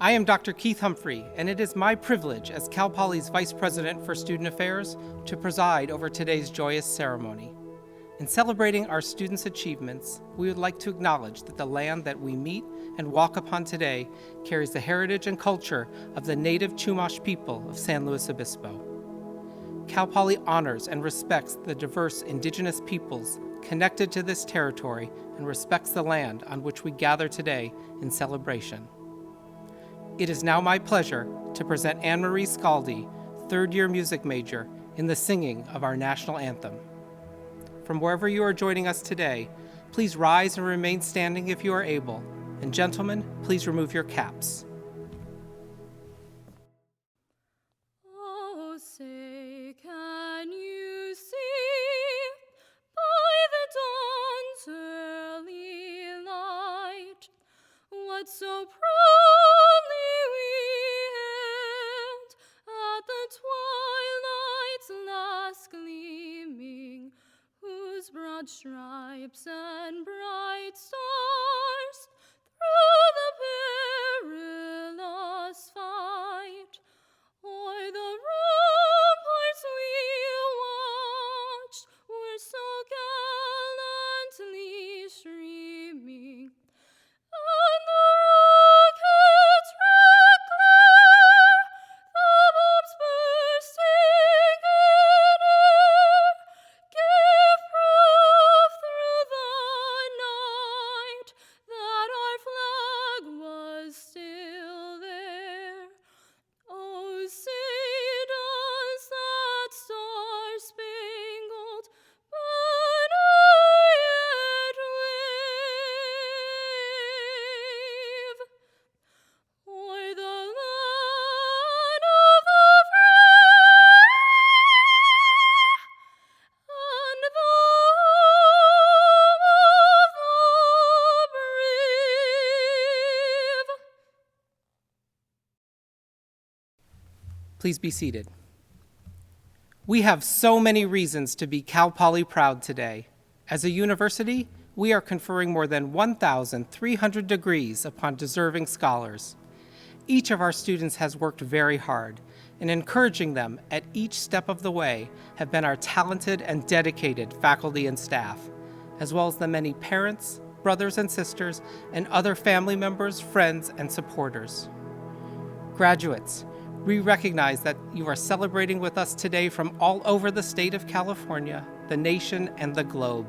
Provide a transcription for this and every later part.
I am Dr. Keith Humphrey, and it is my privilege as Cal Poly's Vice President for Student Affairs to preside over today's joyous ceremony. In celebrating our students' achievements, we would like to acknowledge that the land that we meet and walk upon today carries the heritage and culture of the native Chumash people of San Luis Obispo. Cal Poly honors and respects the diverse indigenous peoples connected to this territory and respects the land on which we gather today in celebration. It is now my pleasure to present Anne-Marie Scaldi, third-year music major, in the singing of our national anthem. From wherever you are joining us today, please rise and remain standing if you are able. And gentlemen, please remove your caps. Oh, say, can you see by the dawn's early light what so proudly we hailed at the twilight's last gleaming, whose broad stripes and bright stars through the perilous fight o'er the ramparts we watched were so gallantly streaming, and the rockets red glare, the bombs bursting in air, gave proof through the night that our flag was still there. Oh, say does that star-spangled banner yet wave o'er the land of the free and the home of the brave? Please be seated. We have so many reasons to be Cal Poly proud today. As a university, we are conferring more than 1,300 degrees upon deserving scholars. Each of our students has worked very hard, and encouraging them at each step of the way have been our talented and dedicated faculty and staff, as well as the many parents, brothers and sisters, and other family members, friends, and supporters. Graduates, we recognize that you are celebrating with us today from all over the state of California, the nation, and the globe.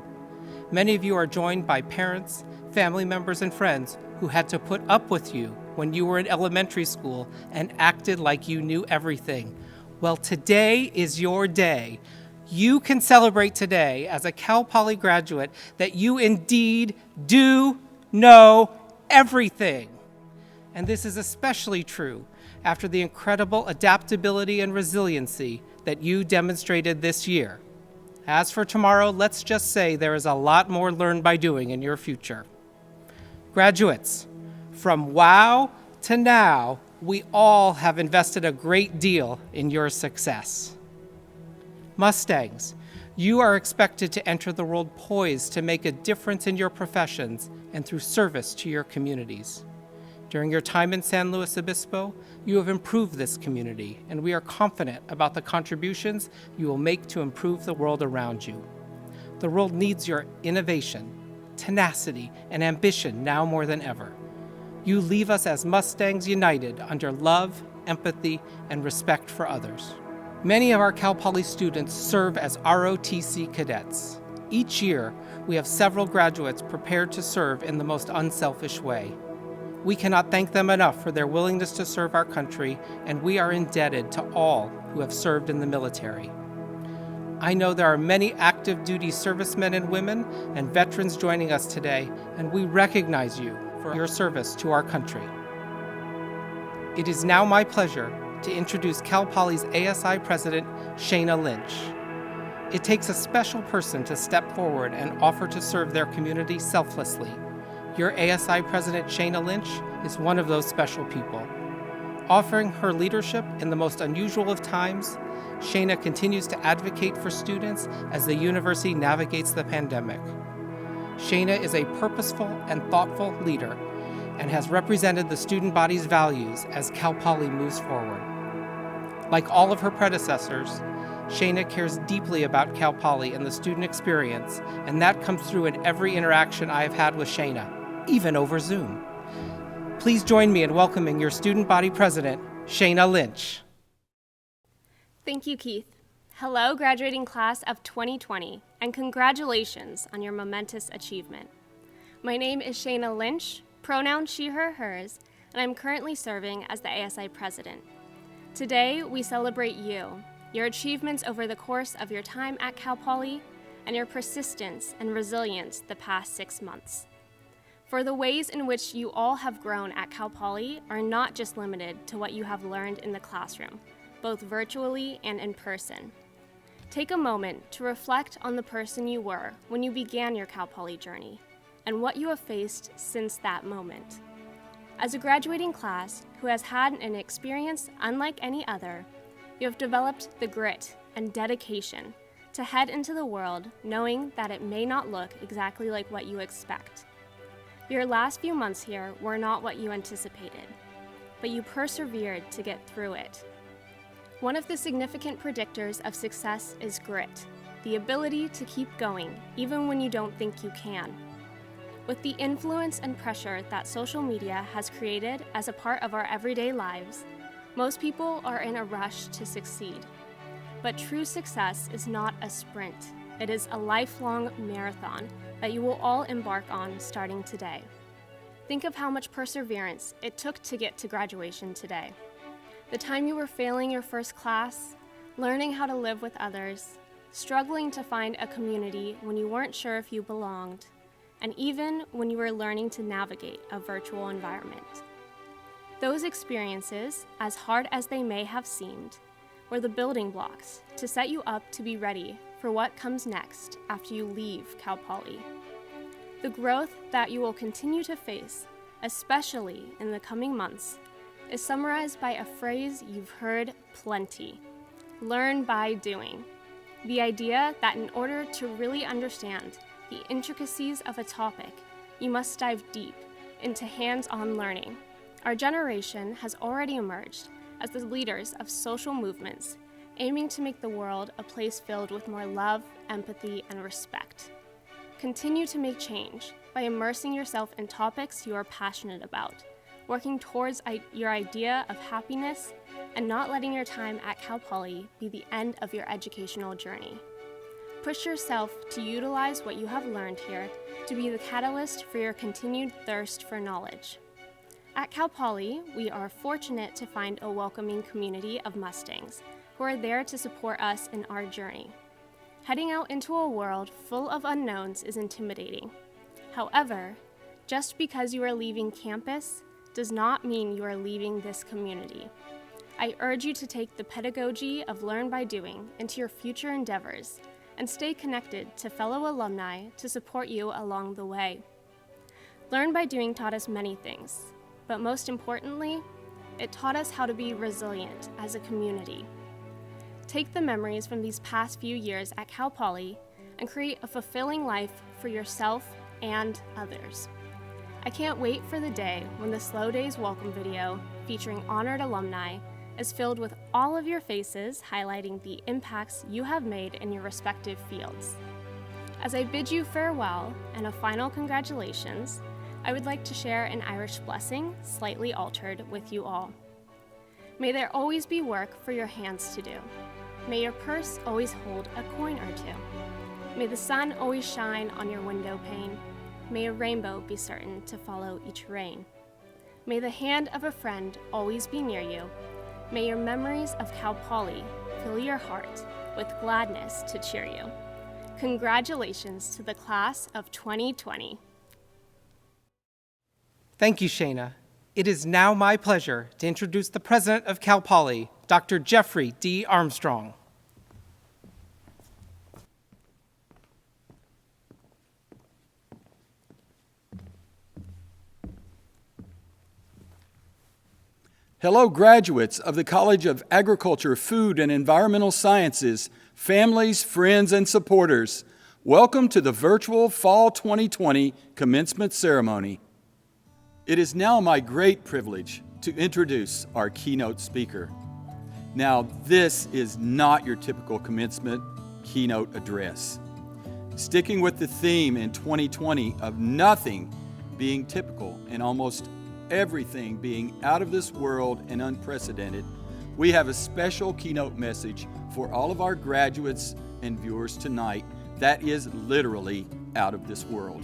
Many of you are joined by parents, family members, and friends who had to put up with you when you were in elementary school and acted like you knew everything. Well, today is your day. You can celebrate today as a Cal Poly graduate that you indeed do know everything. And this is especially true after the incredible adaptability and resiliency that you demonstrated this year. As for tomorrow, let's just say there is a lot more learned by doing in your future. Graduates, from wow to now, we all have invested a great deal in your success. Mustangs, you are expected to enter the world poised to make a difference in your professions and through service to your communities. During your time in San Luis Obispo, you have improved this community, and we are confident about the contributions you will make to improve the world around you. The world needs your innovation, tenacity, and ambition now more than ever. You leave us as Mustangs united under love, empathy, and respect for others. Many of our Cal Poly students serve as ROTC cadets. Each year, we have several graduates prepared to serve in the most unselfish way. We cannot thank them enough for their willingness to serve our country, and we are indebted to all who have served in the military. I know there are many active duty servicemen and women and veterans joining us today, and we recognize you for your service to our country. It is now my pleasure to introduce Cal Poly's ASI President, Shana Lynch. It takes a special person to step forward and offer to serve their community selflessly. Your ASI President, Shana Lynch, is one of those special people. Offering her leadership in the most unusual of times, Shana continues to advocate for students as the university navigates the pandemic. Shana is a purposeful and thoughtful leader, and has represented the student body's values as Cal Poly moves forward. Like all of her predecessors, Shayna cares deeply about Cal Poly and the student experience, and that comes through in every interaction I have had with Shayna, even over Zoom. Please join me in welcoming your student body president, Shayna Lynch. Thank you, Keith. Hello, graduating class of 2020, and congratulations on your momentous achievement. My name is Shayna Lynch, pronoun she, her, hers, and I'm currently serving as the ASI president. Today, we celebrate you, your achievements over the course of your time at Cal Poly, and your persistence and resilience the past 6 months. For the ways in which you all have grown at Cal Poly are not just limited to what you have learned in the classroom, both virtually and in person. Take a moment to reflect on the person you were when you began your Cal Poly journey and what you have faced since that moment. As a graduating class who has had an experience unlike any other, you have developed the grit and dedication to head into the world knowing that it may not look exactly like what you expect. Your last few months here were not what you anticipated, but you persevered to get through it. One of the significant predictors of success is grit, the ability to keep going even when you don't think you can. With the influence and pressure that social media has created as a part of our everyday lives, most people are in a rush to succeed. But true success is not a sprint. It is a lifelong marathon that you will all embark on starting today. Think of how much perseverance it took to get to graduation today. The time you were failing your first class, learning how to live with others, struggling to find a community when you weren't sure if you belonged, and even when you were learning to navigate a virtual environment. Those experiences, as hard as they may have seemed, were the building blocks to set you up to be ready for what comes next after you leave Cal Poly. The growth that you will continue to face, especially in the coming months, is summarized by a phrase you've heard plenty: learn by doing. The idea that in order to really understand the intricacies of a topic, you must dive deep into hands-on learning. Our generation has already emerged as the leaders of social movements, aiming to make the world a place filled with more love, empathy, and respect. Continue to make change by immersing yourself in topics you are passionate about, working towards your idea of happiness, and not letting your time at Cal Poly be the end of your educational journey. Push yourself to utilize what you have learned here to be the catalyst for your continued thirst for knowledge. At Cal Poly, we are fortunate to find a welcoming community of Mustangs who are there to support us in our journey. Heading out into a world full of unknowns is intimidating. However, just because you are leaving campus does not mean you are leaving this community. I urge you to take the pedagogy of Learn by Doing into your future endeavors and stay connected to fellow alumni to support you along the way. Learn by Doing taught us many things, but most importantly, it taught us how to be resilient as a community. Take the memories from these past few years at Cal Poly and create a fulfilling life for yourself and others. I can't wait for the day when the Slow Days welcome video featuring honored alumni is filled with all of your faces highlighting the impacts you have made in your respective fields. As I bid you farewell and a final congratulations, I would like to share an Irish blessing, slightly altered, with you all. May there always be work for your hands to do. May your purse always hold a coin or two. May the sun always shine on your window pane. May a rainbow be certain to follow each rain. May the hand of a friend always be near you. May your memories of Cal Poly fill your heart with gladness to cheer you. Congratulations to the class of 2020. Thank you, Shayna. It is now my pleasure to introduce the president of Cal Poly, Dr. Jeffrey D. Armstrong. Hello, graduates of the College of Agriculture, Food, and Environmental Sciences, families, friends, and supporters. Welcome to the virtual Fall 2020 commencement ceremony. It is now my great privilege to introduce our keynote speaker. Now, this is not your typical commencement keynote address. Sticking with the theme in 2020 of nothing being typical and almost everything being out of this world and unprecedented, we have a special keynote message for all of our graduates and viewers tonight that is literally out of this world.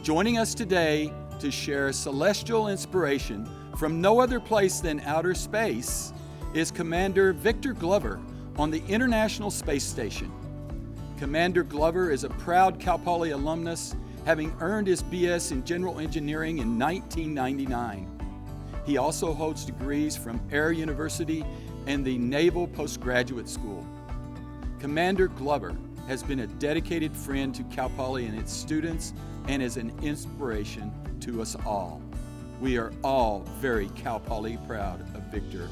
Joining us today to share celestial inspiration from no other place than outer space is Commander Victor Glover on the International Space Station. Commander Glover is a proud Cal Poly alumnus, having earned his BS in General Engineering in 1999. He also holds degrees from Air University and the Naval Postgraduate School. Commander Glover has been a dedicated friend to Cal Poly and its students and is an inspiration to us all. We are all very Cal Poly proud of Victor.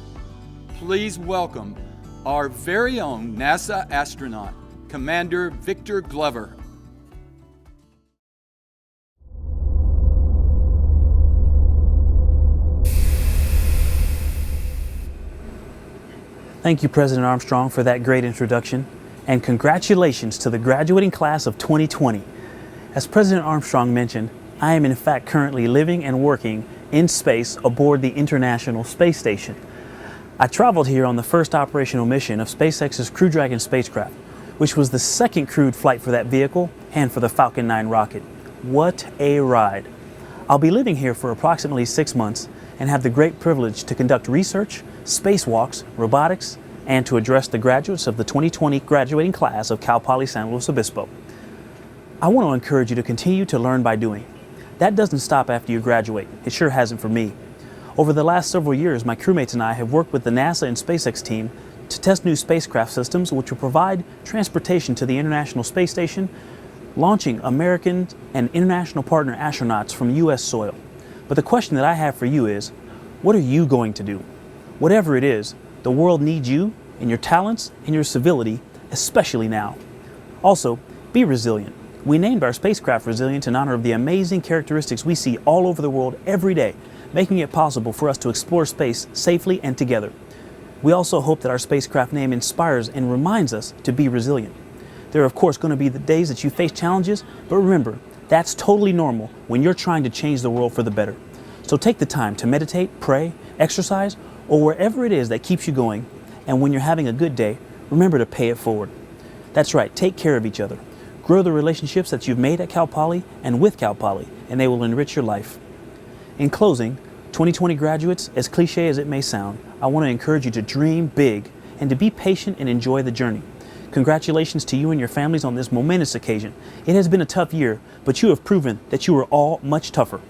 Please welcome our very own NASA astronaut, Commander Victor Glover. Thank you, President Armstrong, for that great introduction, and congratulations to the graduating class of 2020. As President Armstrong mentioned, I am in fact currently living and working in space aboard the International Space Station. I traveled here on the first operational mission of SpaceX's Crew Dragon spacecraft, which was the second crewed flight for that vehicle and for the Falcon 9 rocket. What a ride! I'll be living here for approximately 6 months and have the great privilege to conduct research, spacewalks, robotics, and to address the graduates of the 2020 graduating class of Cal Poly San Luis Obispo. I want to encourage you to continue to learn by doing. That doesn't stop after you graduate. It sure hasn't for me. Over the last several years, my crewmates and I have worked with the NASA and SpaceX team to test new spacecraft systems which will provide transportation to the International Space Station, launching American and international partner astronauts from U.S. soil. But the question that I have for you is, what are you going to do? Whatever it is, the world needs you and your talents and your civility, especially now. Also, be resilient. We named our spacecraft Resilient in honor of the amazing characteristics we see all over the world every day, making it possible for us to explore space safely and together. We also hope that our spacecraft name inspires and reminds us to be resilient. There are of course going to be the days that you face challenges, but remember, that's totally normal when you're trying to change the world for the better. So take the time to meditate, pray, exercise, or wherever it is that keeps you going. And when you're having a good day, remember to pay it forward. That's right, take care of each other. Grow the relationships that you've made at Cal Poly and with Cal Poly, and they will enrich your life. In closing, 2020 graduates, as cliche as it may sound, I want to encourage you to dream big and to be patient and enjoy the journey. Congratulations to you and your families on this momentous occasion. It has been a tough year, but you have proven that you are all much tougher.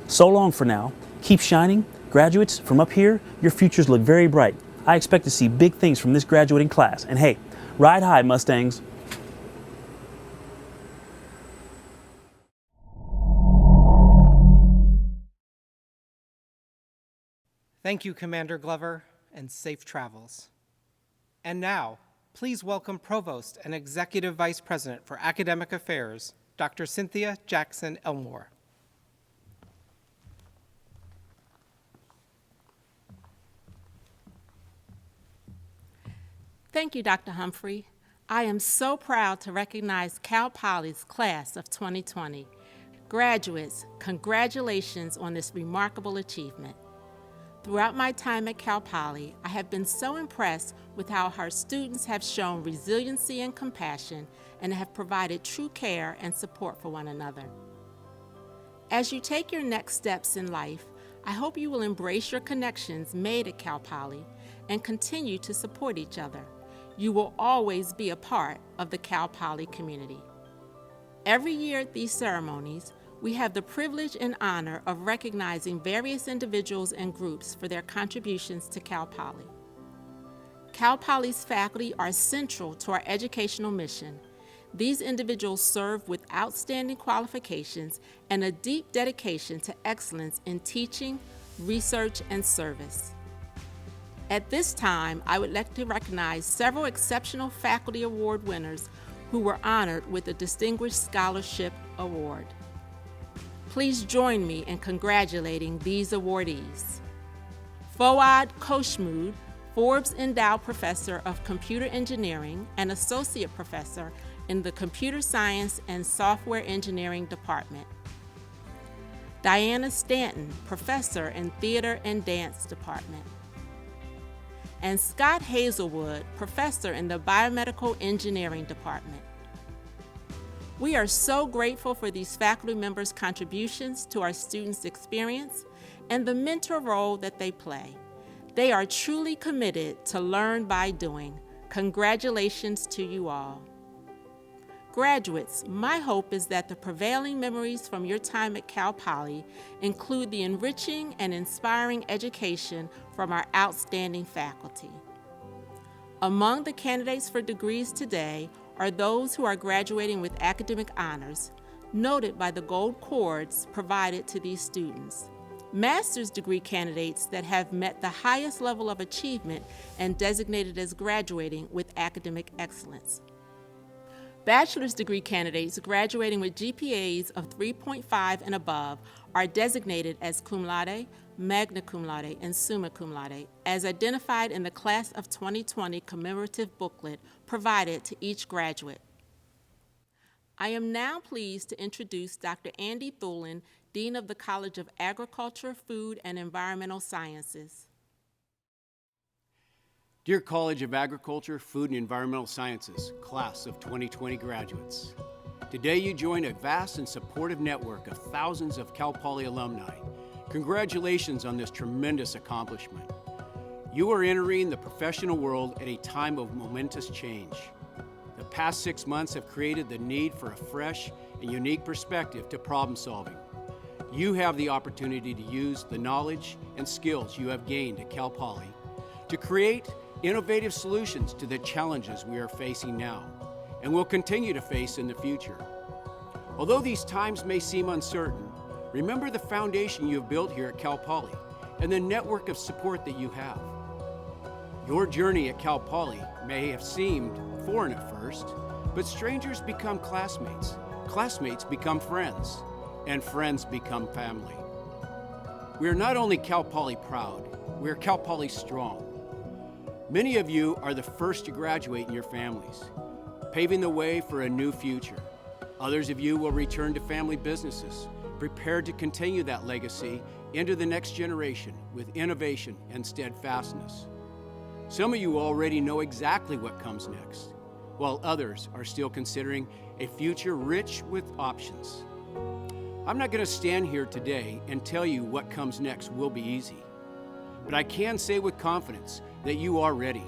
So long for now. Keep shining. Graduates, from up here, your futures look very bright. I expect to see big things from this graduating class. And hey, ride high, Mustangs. Thank you, Commander Glover, and safe travels. And now, please welcome Provost and Executive Vice President for Academic Affairs, Dr. Cynthia Jackson Elmore. Thank you, Dr. Humphrey. I am so proud to recognize Cal Poly's class of 2020. Graduates, congratulations on this remarkable achievement. Throughout my time at Cal Poly, I have been so impressed with how our students have shown resiliency and compassion and have provided true care and support for one another. As you take your next steps in life, I hope you will embrace your connections made at Cal Poly and continue to support each other. You will always be a part of the Cal Poly community. Every year at these ceremonies, we have the privilege and honor of recognizing various individuals and groups for their contributions to Cal Poly. Cal Poly's faculty are central to our educational mission. These individuals serve with outstanding qualifications and a deep dedication to excellence in teaching, research, and service. At this time, I would like to recognize several exceptional faculty award winners who were honored with the Distinguished Scholarship Award. Please join me in congratulating these awardees. Fouad Khoshmood, Forbes Endowed Professor of Computer Engineering and Associate Professor in the Computer Science and Software Engineering Department. Diana Stanton, Professor in Theater and Dance Department. And Scott Hazelwood, Professor in the Biomedical Engineering Department. We are so grateful for these faculty members' contributions to our students' experience and the mentor role that they play. They are truly committed to learn by doing. Congratulations to you all. Graduates, my hope is that the prevailing memories from your time at Cal Poly include the enriching and inspiring education from our outstanding faculty. Among the candidates for degrees today are those who are graduating with academic honors, noted by the gold cords provided to these students. Master's degree candidates that have met the highest level of achievement and designated as graduating with academic excellence. Bachelor's degree candidates graduating with GPAs of 3.5 and above are designated as cum laude, magna cum laude, and summa cum laude, as identified in the Class of 2020 commemorative booklet provided to each graduate. I am now pleased to introduce Dr. Andy Thulin, Dean of the College of Agriculture, Food, and Environmental Sciences. Dear College of Agriculture, Food, and Environmental Sciences, Class of 2020 graduates. Today you join a vast and supportive network of thousands of Cal Poly alumni. Congratulations on this tremendous accomplishment. You are entering the professional world at a time of momentous change. The past 6 months have created the need for a fresh and unique perspective to problem solving. You have the opportunity to use the knowledge and skills you have gained at Cal Poly to create innovative solutions to the challenges we are facing now and will continue to face in the future. Although these times may seem uncertain, remember the foundation you have built here at Cal Poly and the network of support that you have. Your journey at Cal Poly may have seemed foreign at first, but strangers become classmates, classmates become friends, and friends become family. We are not only Cal Poly proud, we are Cal Poly strong. Many of you are the first to graduate in your families, paving the way for a new future. Others of you will return to family businesses, prepared to continue that legacy into the next generation with innovation and steadfastness. Some of you already know exactly what comes next, while others are still considering a future rich with options. I'm not going to stand here today and tell you what comes next will be easy, but I can say with confidence that you are ready.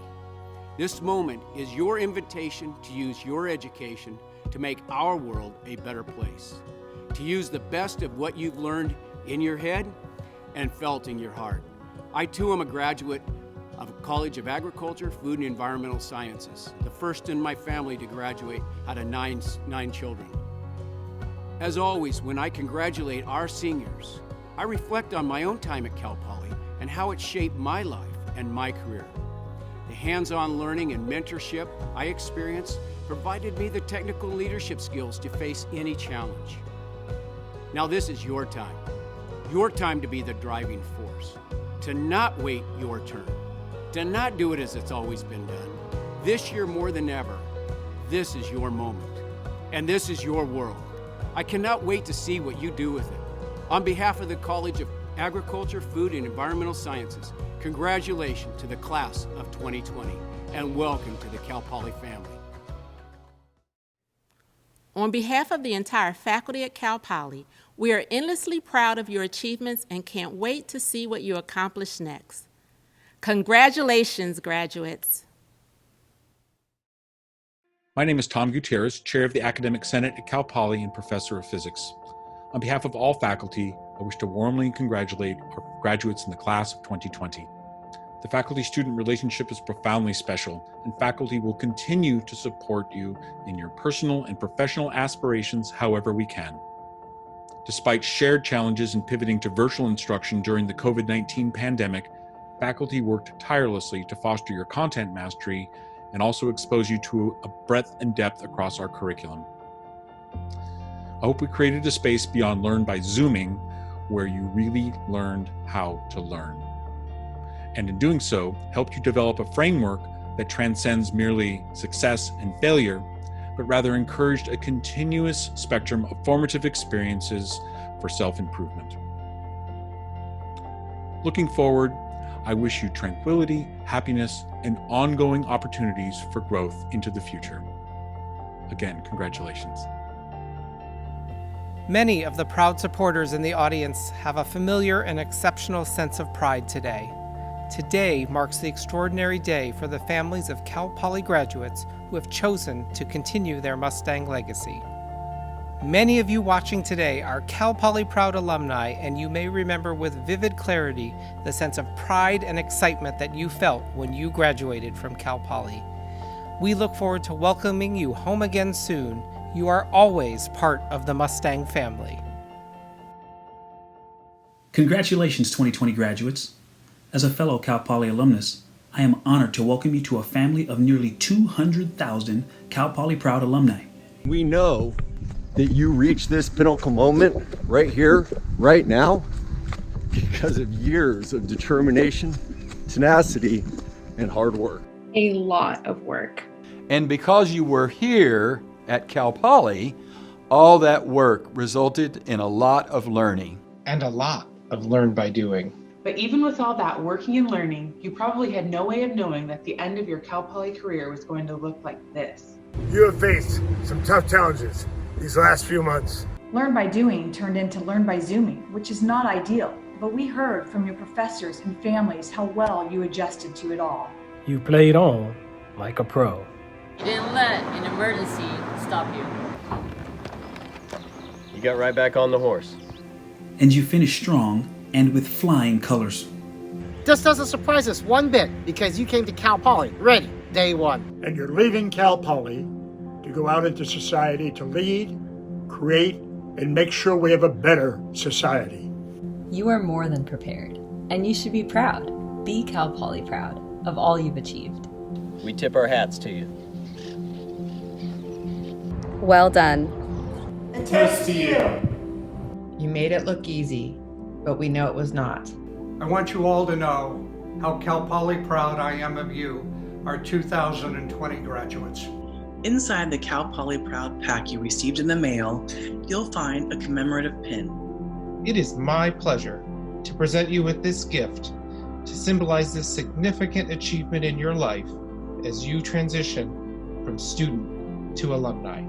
This moment is your invitation to use your education to make our world a better place, to use the best of what you've learned in your head and felt in your heart. I too am a graduate of College of Agriculture, Food, and Environmental Sciences, the first in my family to graduate out of nine children. As always, when I congratulate our seniors, I reflect on my own time at Cal Poly and how it shaped my life and my career. The hands-on learning and mentorship I experienced provided me the technical leadership skills to face any challenge. Now this is your time to be the driving force, to not wait your turn, to not do it as it's always been done. This year more than ever, this is your moment, and this is your world. I cannot wait to see what you do with it. On behalf of the College of Agriculture, Food, and Environmental Sciences, congratulations to the Class of 2020, and welcome to the Cal Poly family. On behalf of the entire faculty at Cal Poly, we are endlessly proud of your achievements and can't wait to see what you accomplish next. Congratulations, graduates. My name is Tom Gutierrez, Chair of the Academic Senate at Cal Poly and Professor of Physics. On behalf of all faculty, I wish to warmly congratulate our graduates in the Class of 2020. The faculty-student relationship is profoundly special, and faculty will continue to support you in your personal and professional aspirations however we can. Despite shared challenges in pivoting to virtual instruction during the COVID-19 pandemic, faculty worked tirelessly to foster your content mastery and also expose you to a breadth and depth across our curriculum. I hope we created a space beyond Learn by Zooming where you really learned how to learn. And in doing so, helped you develop a framework that transcends merely success and failure, but rather encouraged a continuous spectrum of formative experiences for self-improvement. Looking forward, I wish you tranquility, happiness, and ongoing opportunities for growth into the future. Again, congratulations. Many of the proud supporters in the audience have a familiar and exceptional sense of pride today. Today marks the extraordinary day for the families of Cal Poly graduates who have chosen to continue their Mustang legacy. Many of you watching today are Cal Poly Proud alumni, and you may remember with vivid clarity the sense of pride and excitement that you felt when you graduated from Cal Poly. We look forward to welcoming you home again soon. You are always part of the Mustang family. Congratulations, 2020 graduates. As a fellow Cal Poly alumnus, I am honored to welcome you to a family of nearly 200,000 Cal Poly Proud alumni. We know that you reached this pinnacle moment right here, right now, because of years of determination, tenacity, and hard work. A lot of work. And because you were here at Cal Poly, all that work resulted in a lot of learning. And a lot of learn by doing. But even with all that working and learning, you probably had no way of knowing that the end of your Cal Poly career was going to look like this. You have faced some tough challenges these last few months. Learn by doing turned into learn by zooming, which is not ideal, but we heard from your professors and families how well you adjusted to it all. You played on like a pro. You didn't let an emergency stop you. You got right back on the horse. And you finished strong and with flying colors. This doesn't surprise us one bit because you came to Cal Poly ready day one. And you're leaving Cal Poly to go out into society to lead, create, and make sure we have a better society. You are more than prepared, and you should be proud. Be Cal Poly proud of all you've achieved. We tip our hats to you. Well done. Attest to you. You made it look easy, but we know it was not. I want you all to know how Cal Poly proud I am of you, our 2020 graduates. Inside the Cal Poly Proud pack you received in the mail, you'll find a commemorative pin. It is my pleasure to present you with this gift to symbolize this significant achievement in your life as you transition from student to alumni.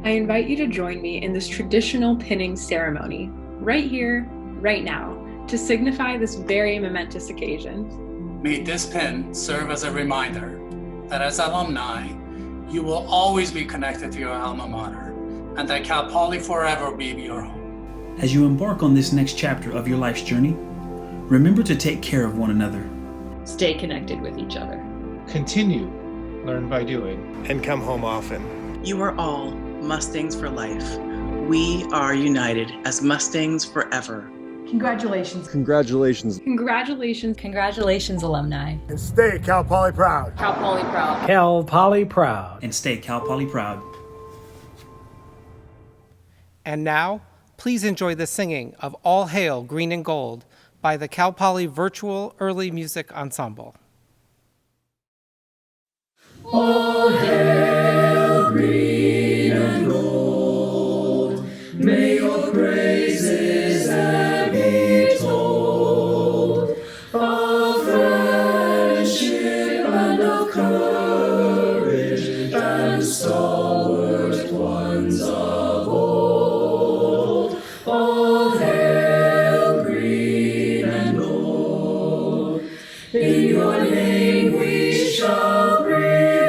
I invite you to join me in this traditional pinning ceremony, right here, right now, to signify this very momentous occasion. May this pin serve as a reminder that as alumni, you will always be connected to your alma mater, and that Cal Poly forever be your home. As you embark on this next chapter of your life's journey, remember to take care of one another. Stay connected with each other. Continue, learn by doing. And come home often. You are all Mustangs for life. We are united as Mustangs forever. Congratulations. Congratulations. Congratulations. Congratulations, alumni. And stay Cal Poly proud. Cal Poly proud. Cal Poly proud. And stay Cal Poly proud. And now, please enjoy the singing of All Hail Green and Gold by the Cal Poly Virtual Early Music Ensemble. All hail green and gold, may your praises ever be told, of friendship and of courage and stalwart ones of old. All hail green and gold, in your name we shall prevail.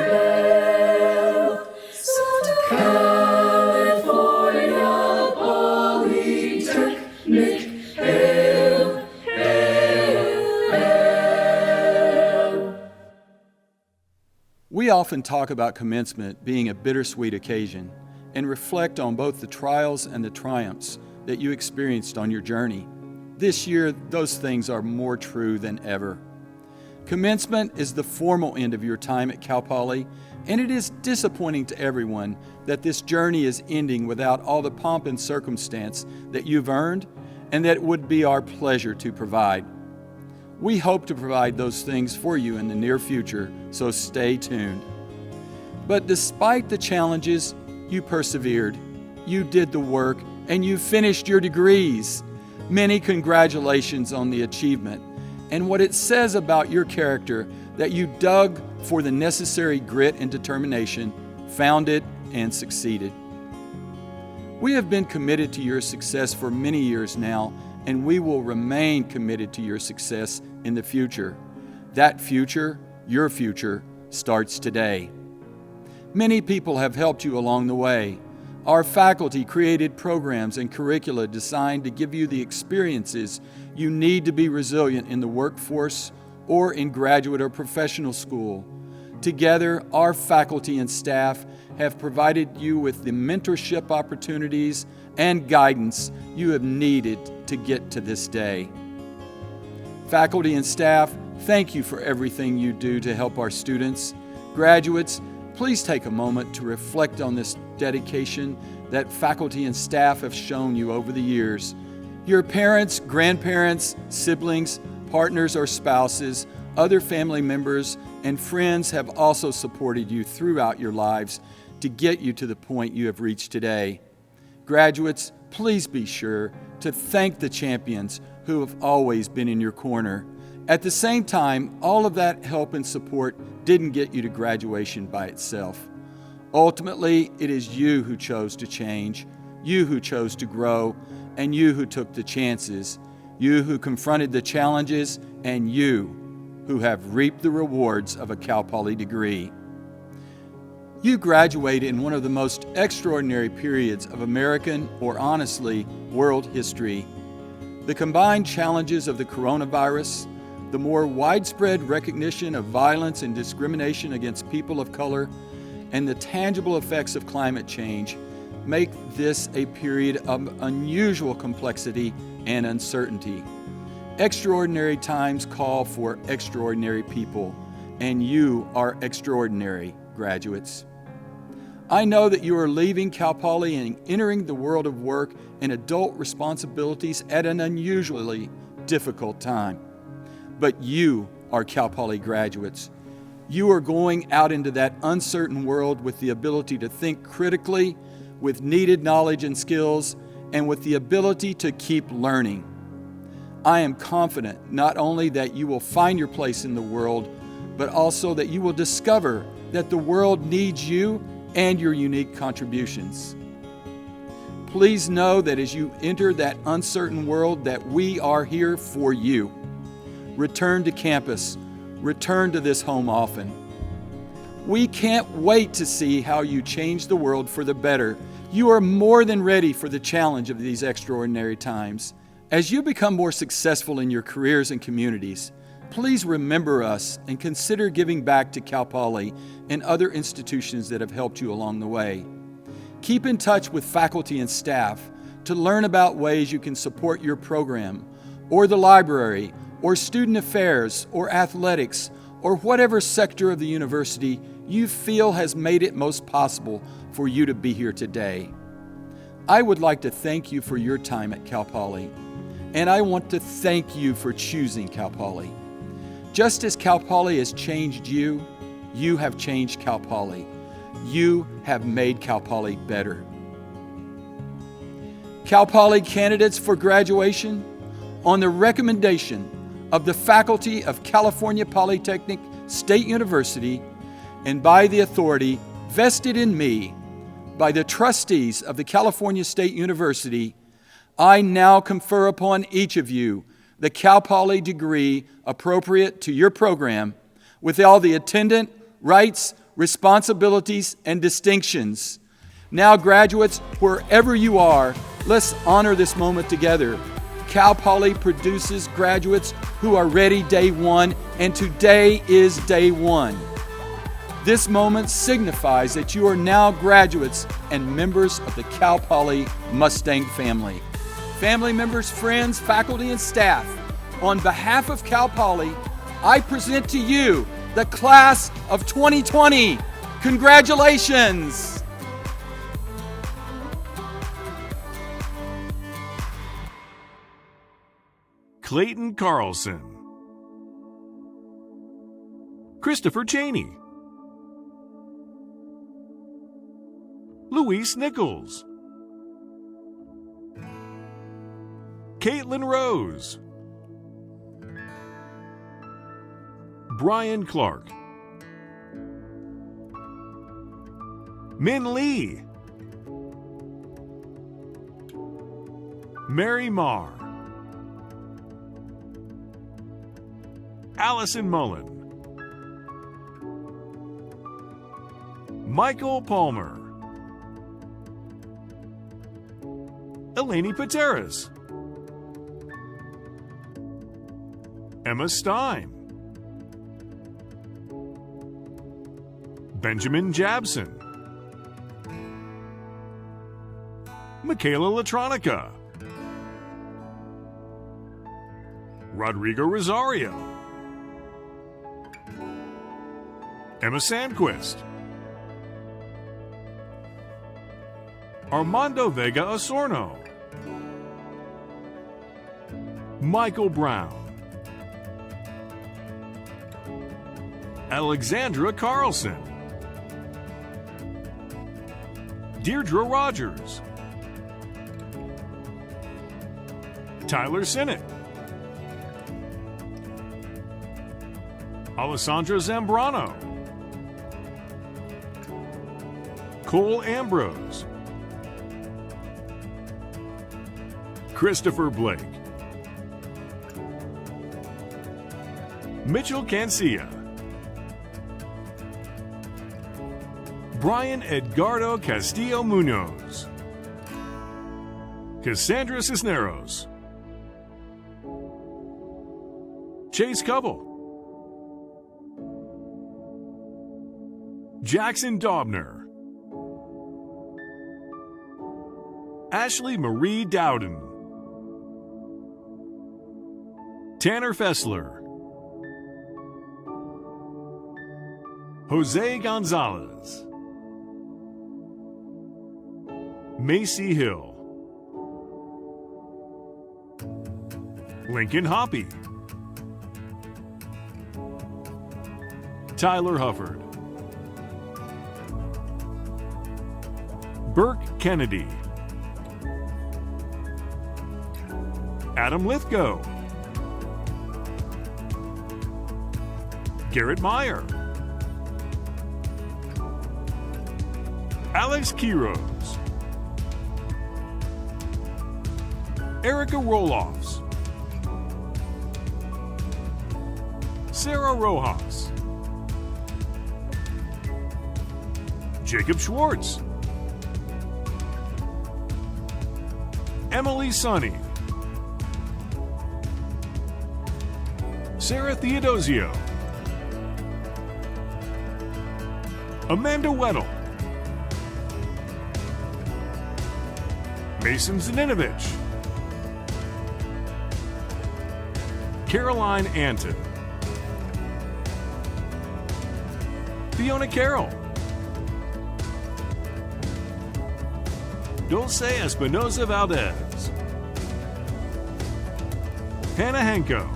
We often talk about commencement being a bittersweet occasion and reflect on both the trials and the triumphs that you experienced on your journey. This year, those things are more true than ever. Commencement is the formal end of your time at Cal Poly, and it is disappointing to everyone that this journey is ending without all the pomp and circumstance that you've earned and that it would be our pleasure to provide. We hope to provide those things for you in the near future, so stay tuned. But despite the challenges, you persevered, you did the work, and you finished your degrees. Many congratulations on the achievement and what it says about your character that you dug for the necessary grit and determination, found it, and succeeded. We have been committed to your success for many years now, and we will remain committed to your success in the future. That future, your future, starts today. Many people have helped you along the way. Our faculty created programs and curricula designed to give you the experiences you need to be resilient in the workforce or in graduate or professional school. Together, our faculty and staff have provided you with the mentorship opportunities and guidance you have needed to get to this day. Faculty and staff, thank you for everything you do to help our students. Graduates, please take a moment to reflect on this dedication that faculty and staff have shown you over the years. Your parents, grandparents, siblings, partners or spouses, other family members, and friends have also supported you throughout your lives to get you to the point you have reached today. Graduates, please be sure to thank the champions who have always been in your corner. At the same time, all of that help and support didn't get you to graduation by itself. Ultimately, it is you who chose to change, you who chose to grow, and you who took the chances, you who confronted the challenges, and you who have reaped the rewards of a Cal Poly degree. You graduated in one of the most extraordinary periods of American, or honestly, world history. The combined challenges of the coronavirus, the more widespread recognition of violence and discrimination against people of color, and the tangible effects of climate change make this a period of unusual complexity and uncertainty. Extraordinary times call for extraordinary people, and you are extraordinary, graduates. I know that you are leaving Cal Poly and entering the world of work and adult responsibilities at an unusually difficult time. But you are Cal Poly graduates. You are going out into that uncertain world with the ability to think critically, with needed knowledge and skills, and with the ability to keep learning. I am confident not only that you will find your place in the world, but also that you will discover that the world needs you and your unique contributions. Please know that as you enter that uncertain world, that we are here for you. Return to campus. Return to this home often. We can't wait to see how you change the world for the better. You are more than ready for the challenge of these extraordinary times. As you become more successful in your careers and communities, please remember us and consider giving back to Cal Poly and other institutions that have helped you along the way. Keep in touch with faculty and staff to learn about ways you can support your program, or the library, or student affairs, or athletics, or whatever sector of the university you feel has made it most possible for you to be here today. I would like to thank you for your time at Cal Poly, and I want to thank you for choosing Cal Poly. Just as Cal Poly has changed you, you have changed Cal Poly. You have made Cal Poly better. Cal Poly candidates for graduation, on the recommendation of the faculty of California Polytechnic State University and by the authority vested in me by the trustees of the California State University, I now confer upon each of you the Cal Poly degree appropriate to your program with all the attendant rights, responsibilities, and distinctions. Now, graduates, wherever you are, let's honor this moment together. Cal Poly produces graduates who are ready day one, and today is day one. This moment signifies that you are now graduates and members of the Cal Poly Mustang family. Family members, friends, faculty, and staff, on behalf of Cal Poly, I present to you the class of 2020. Congratulations! Clayton Carlson, Christopher Cheney, Luis Nichols, Caitlin Rose, Brian Clark, Min Lee, Mary Marr, Allison Mullen, Michael Palmer, Eleni Pateras, Emma Stein, Benjamin Jabson, Michaela Latronica, Rodrigo Rosario, Emma Sandquist, Armando Vega Osorno, Michael Brown, Alexandra Carlson, Deirdre Rogers, Tyler Sinnott, Alessandra Zambrano, Cole Ambrose, Christopher Blake, Mitchell Cancia, Brian Edgardo Castillo Munoz, Cassandra Cisneros, Chase Covell, Jackson Daubner, Ashley Marie Dowden, Tanner Fessler, Jose Gonzalez, Macy Hill, Lincoln Hoppy, Tyler Hufford, Burke Kennedy, Adam Lithgow, Garrett Meyer, Alex Quiroz, Erica Roloffs, Sarah Rojas, Jacob Schwartz, Emily Sonny, Sarah Theodosio, Amanda Weddle, Mason Zaninovich, Caroline Anton, Fiona Carroll, Dulce Espinosa Valdez, Hannah Henko,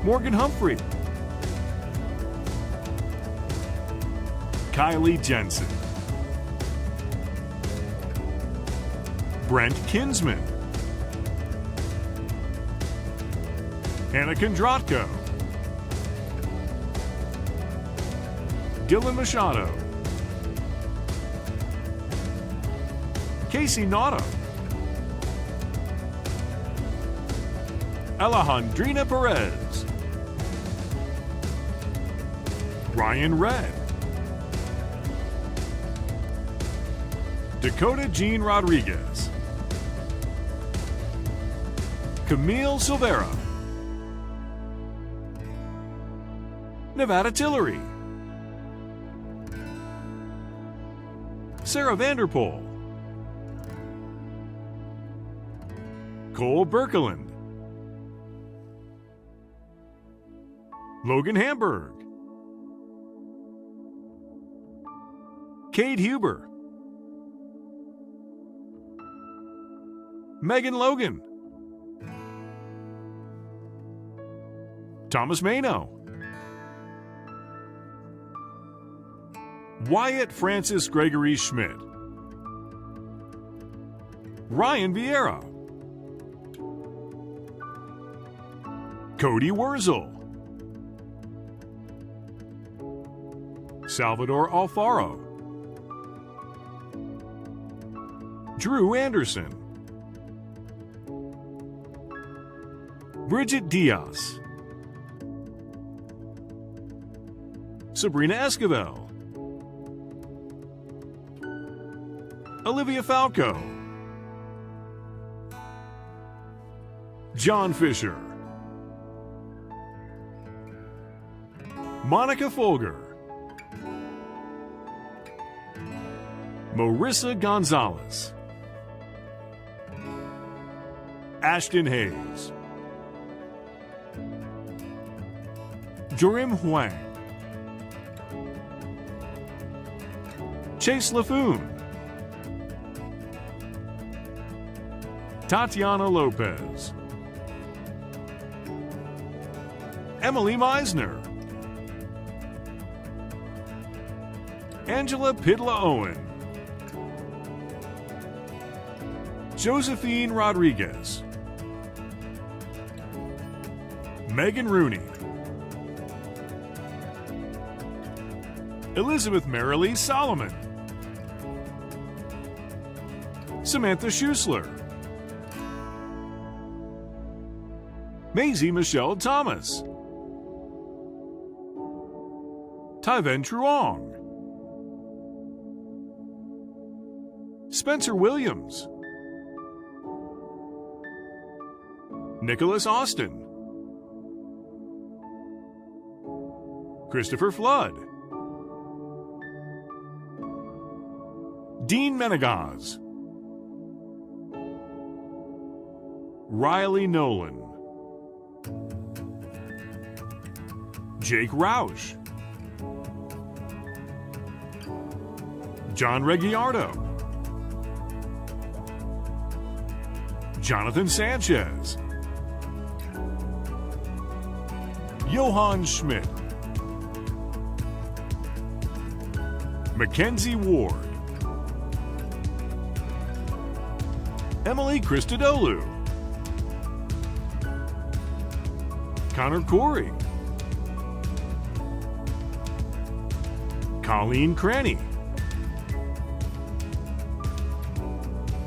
Morgan Humphrey, Kylie Jensen, Brent Kinsman, Hannah Kondratko, Dylan Machado, Casey Nauta, Alejandrina Perez, Ryan Red, Dakota Jean Rodriguez, Camille Silvera, Nevada Tillery, Sarah Vanderpool, Cole Berkeland, Logan Hamburg, Cade Huber, Megan Logan, Thomas Mano, Wyatt Francis Gregory Schmidt, Ryan Vieira, Cody Wurzel, Salvador Alfaro, Drew Anderson, Bridget Diaz, Sabrina Esquivel, Olivia Falco, John Fisher, Monica Folger, Marissa Gonzalez, Ashton Hayes, Jorim Huang, Chase Laffoon, Tatiana Lopez, Emily Meisner, Angela Pidla Owen, Josephine Rodriguez, Megan Rooney, Elizabeth Marilee Solomon, Samantha Schusler, Maisie Michelle Thomas, Tyven Truong, Spencer Williams, Nicholas Austin, Christopher Flood, Dean Menegaz, Riley Nolan, Jake Roush, John Reggiardo, Jonathan Sanchez, Johann Schmidt, Mackenzie Ward, Emily Christodoulou, Connor Corey, Colleen Cranny,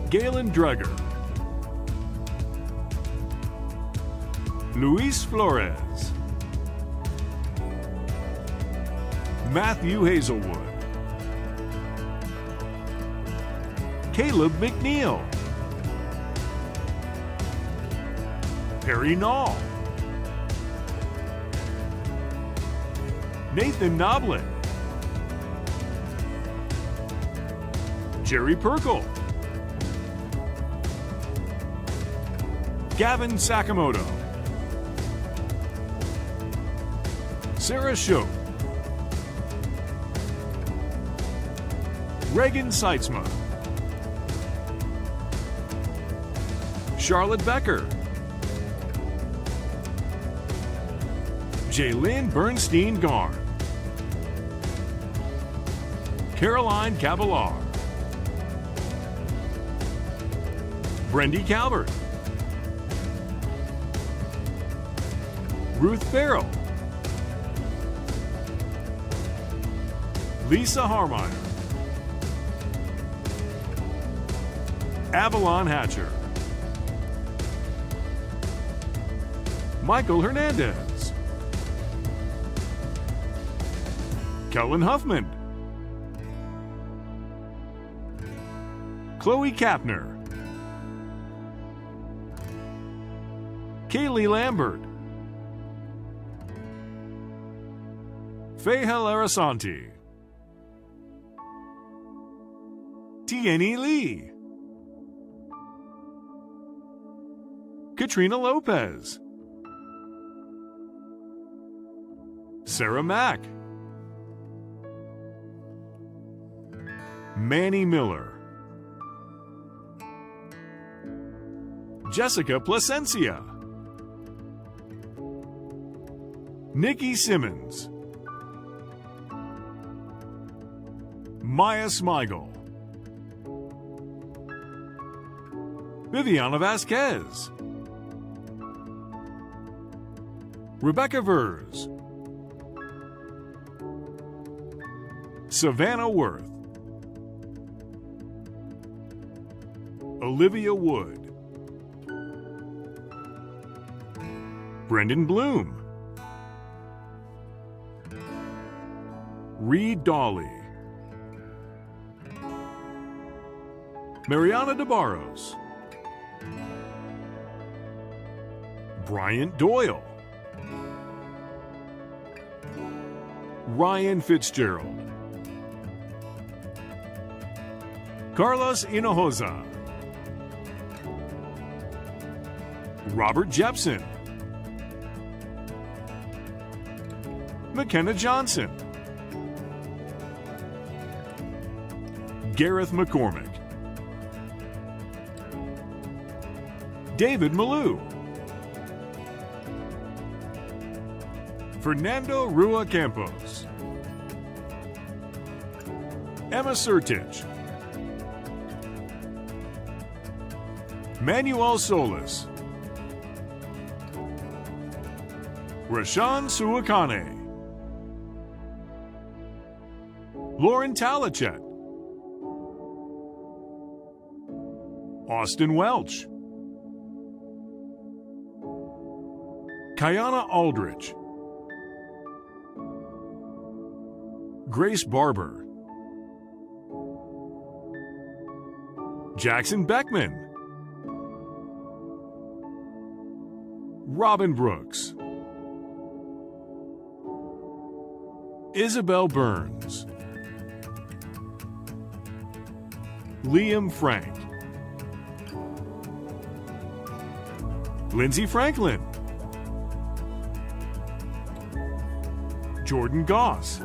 Galen Drugger, Luis Flores, Matthew Hazelwood, Caleb McNeil, Perry Nall, Nathan Noblin, Jerry Perkle, Gavin Sakamoto, Sarah Schoep, Reagan Seitzma, Charlotte Becker, Jaylynn Bernstein Garn, Caroline Cavalar, Brendy Calvert, Ruth Farrell, Lisa Harmeyer, Avalon Hatcher, Michael Hernandez, Kellen Huffman, Chloe Kapner, Kaylee Lambert, Fahel Arasanti, Tieni Lee, Katrina Lopez, Sarah Mack, Manny Miller, Jessica Placencia, Nikki Simmons, Maya Smigel, Viviana Vasquez, Rebecca Vers, Savannah Worth, Olivia Wood, Brendan Bloom, Reed Dawley, Mariana DeBarros, Bryant Doyle, Ryan Fitzgerald, Carlos Hinojosa, Robert Jepson, McKenna Johnson, Gareth McCormick, David Malou, Fernando Rua Campos, Emma Sertich, Manuel Solis, Rashan Suakane, Lauren Talachet, Austin Welch, Kayana Aldrich, Grace Barber, Jackson Beckman, Robin Brooks, Isabel Burns, Liam Frank, Lindsay Franklin, Jordan Goss,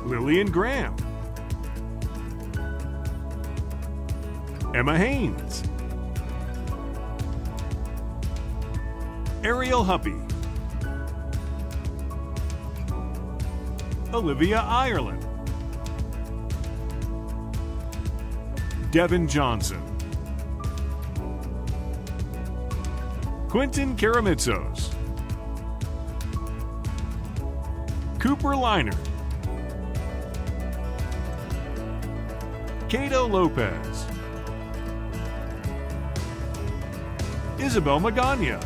Lillian Graham, Emma Haynes, Ariel Huppy, Olivia Ireland, Devin Johnson, Quentin Karamitsos, Cooper Leinert, Cato Lopez, Isabel Magana,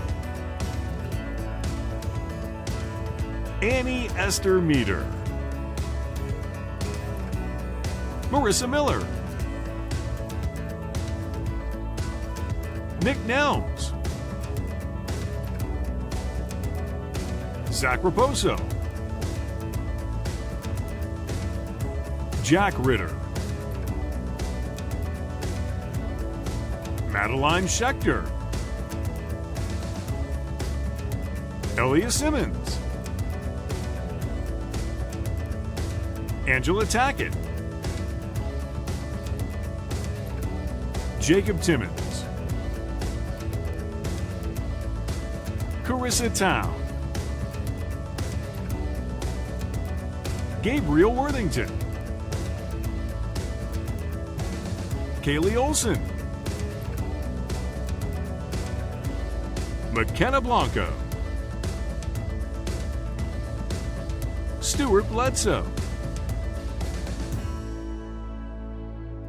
Annie Esther Meter, Marissa Miller, Nick Nelms, Zach Raposo, Jack Ritter, Madeline Schechter, Elia Simmons, Angela Tackett, Jacob Timmons, Carissa Town, Gabriel Worthington, Kaylee Olson, McKenna Blanco, Stuart Bledsoe,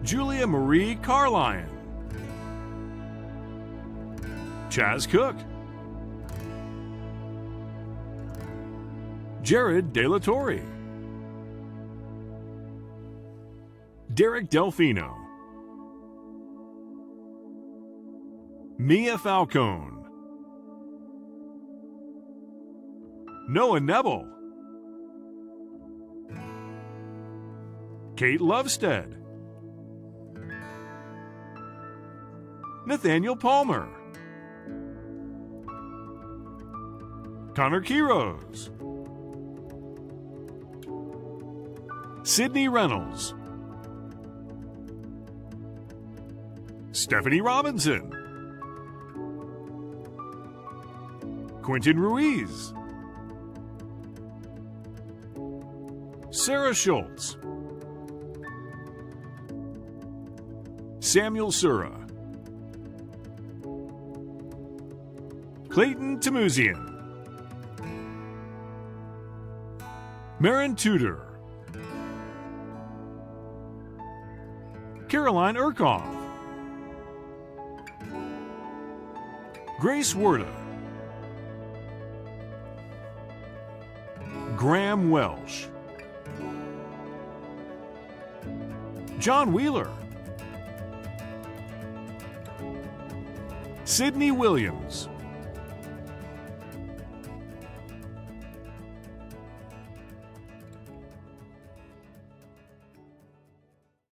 Julia Marie Carlion, Chaz Cook, Jared De La Torre, Derek Delfino, Mia Falcone, Noah Nebel, Kate Lovestead, Nathaniel Palmer, Connor Quiros, Sydney Reynolds, Stephanie Robinson, Quentin Ruiz, Sarah Schultz, Samuel Sura, Clayton Tamuzian, Marin Tudor, Caroline Urkoff, Grace Werda, Graham Welsh, John Wheeler, Sydney Williams,